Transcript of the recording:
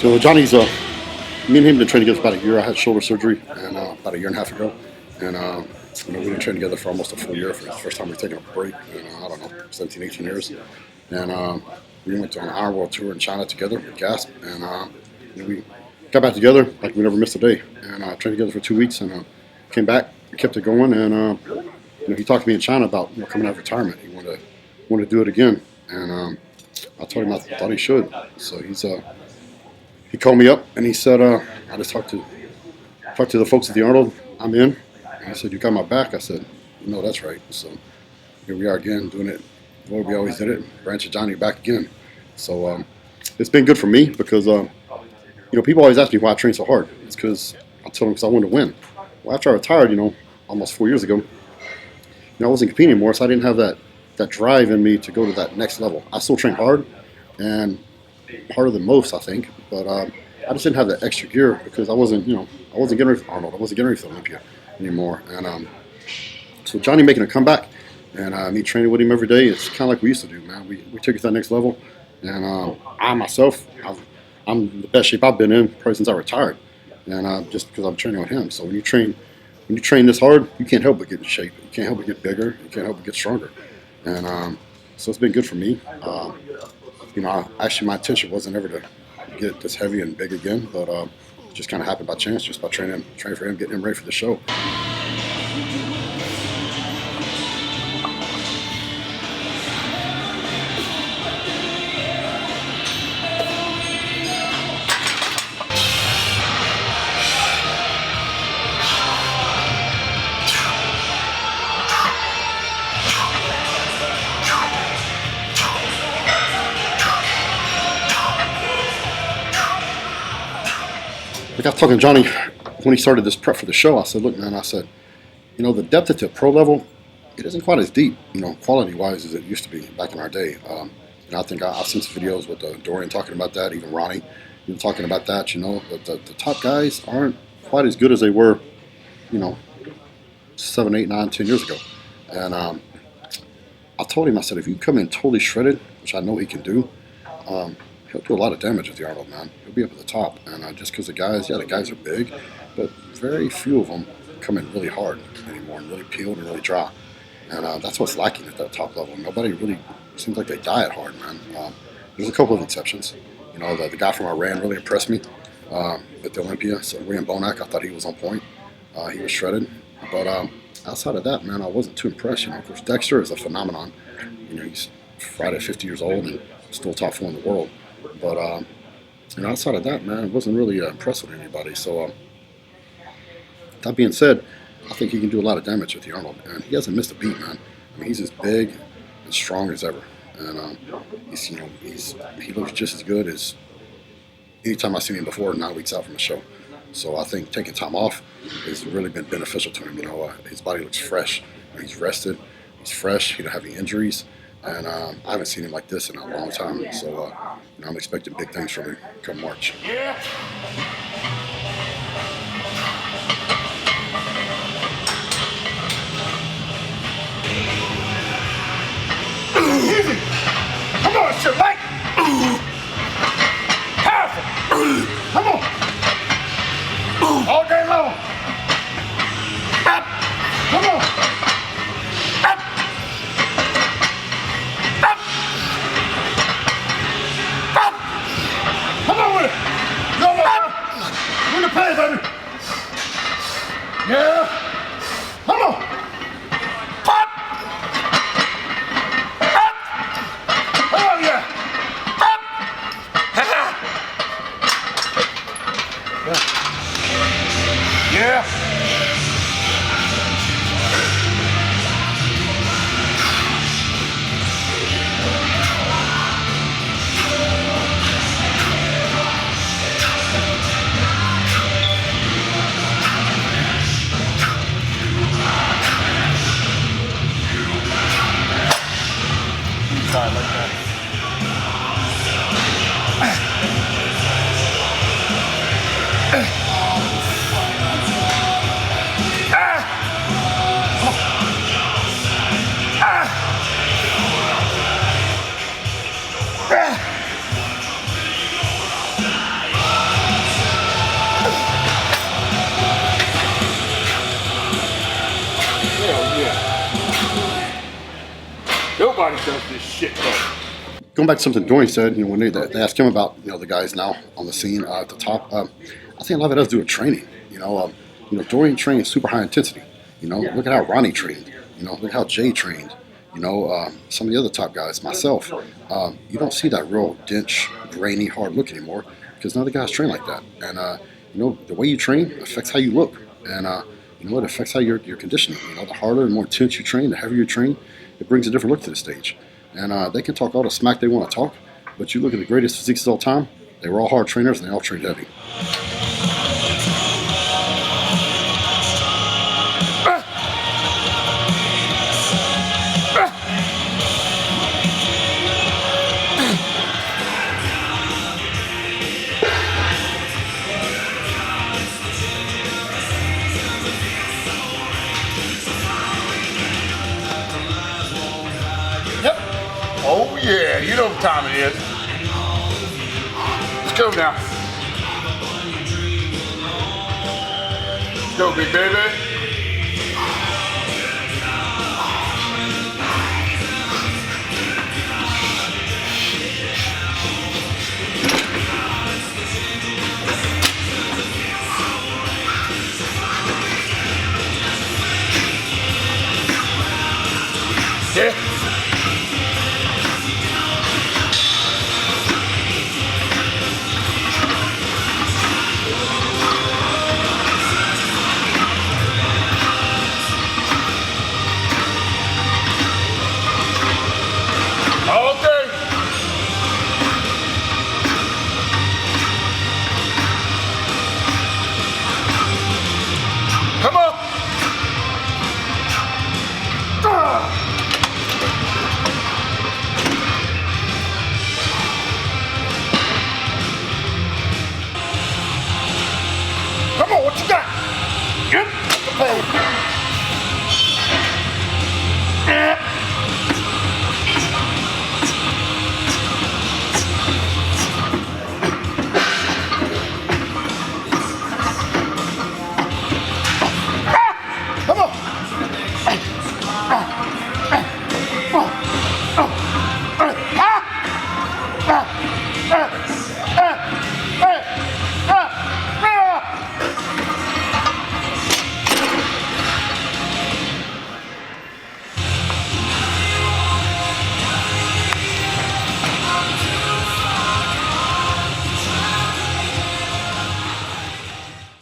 So Johnny's, me and him have been training together for about a year. I had shoulder surgery and about a year and a half ago, and we've been training together for almost a full year. For the first time we've taken a break in I don't know 17, 18 years, and we went on an Iron World tour in China together with Gasp, and we got back together like we never missed a day, and trained together for 2 weeks, and came back, kept it going, and he talked to me in China about coming out of retirement. He wanted to do it again, and I told him I thought he should. So he called me up and he said, I just talked to the folks at the Arnold. I'm in. And he said, you got my back? I said, no, that's right. So here we are again, doing it the way we always did it. Branch and Johnny back again. So it's been good for me because people always ask me why I train so hard. It's because I told them because I wanted to win. Well, after I retired, almost 4 years ago, I wasn't competing anymore, so I didn't have that drive in me to go to that next level. I still train hard, and harder than most, I think, but I just didn't have that extra gear because I wasn't getting ready for Arnold. I wasn't getting ready for Olympia anymore, and so Johnny making a comeback, and me training with him every day, it's kind of like we used to do, man. We took it to that next level, and I myself, I'm the best shape I've been in probably since I retired, and just because I'm training with him. So when you train this hard, you can't help but get in shape. You can't help but get bigger. You can't help but get stronger. And so it's been good for me. Actually, my intention wasn't ever to get this heavy and big again, but it just kind of happened by chance, just by training for him, getting him ready for the show. Like I was talking to Johnny when he started this prep for the show. I said, look, man, the depth at the pro level, it isn't quite as deep, quality-wise as it used to be back in our day. I think I've seen some videos with Dorian talking about that, even Ronnie talking about that, the top guys aren't quite as good as they were, 7, 8, 9, 10 years ago. And I told him, I said, if you come in totally shredded, which I know he can do, he'll do a lot of damage with the Arnold, man. He'll be up at the top, and just because the guys are big, but very few of them come in really hard anymore, and really peeled and really dry, and that's what's lacking at that top level. Nobody really seems like they diet hard, man. There's a couple of exceptions. The guy from Iran really impressed me at the Olympia. So William Bonac, I thought he was on point. He was shredded, but outside of that, man, I wasn't too impressed. Of course, Dexter is a phenomenon. He's right at 50 years old and still top 4 in the world. But outside of that, man, I wasn't really impressed with anybody. So that being said, I think he can do a lot of damage with the Arnold, and he hasn't missed a beat, man. He's as big and strong as ever, and he looks just as good as any time I've seen him before 9 weeks out from the show. So I think taking time off has really been beneficial to him. His body looks fresh. He's rested. He's fresh. He don't have any injuries. And I haven't seen him like this in a long time, so I'm expecting big things from him come March. Yeah. Easy. Come on, shit, Mike. Powerful. Come on. All day long. Up. Come on. Up. Up. Up. Come on with it. Go on. Nobody does this shit though. Going back to something Dorian said, when they asked him about the guys now on the scene at the top, I think a lot of it has to do with training. Dorian trained super high intensity. Look at how Ronnie trained. Look at how Jay trained. Some of the other top guys, myself. You don't see that real dense, grainy, hard look anymore because none of the guys train like that. And the way you train affects how you look, and it affects how your conditioning. The harder and more intense you train, the heavier you train, it brings a different look to the stage. And they can talk all the smack they want to talk, but you look at the greatest physiques of all time, they were all hard trainers and they all trained heavy. Oh yeah, you know what time it is. Let's go now. Let's go, big baby. Yeah. Come on. Come on, what you got? Yep.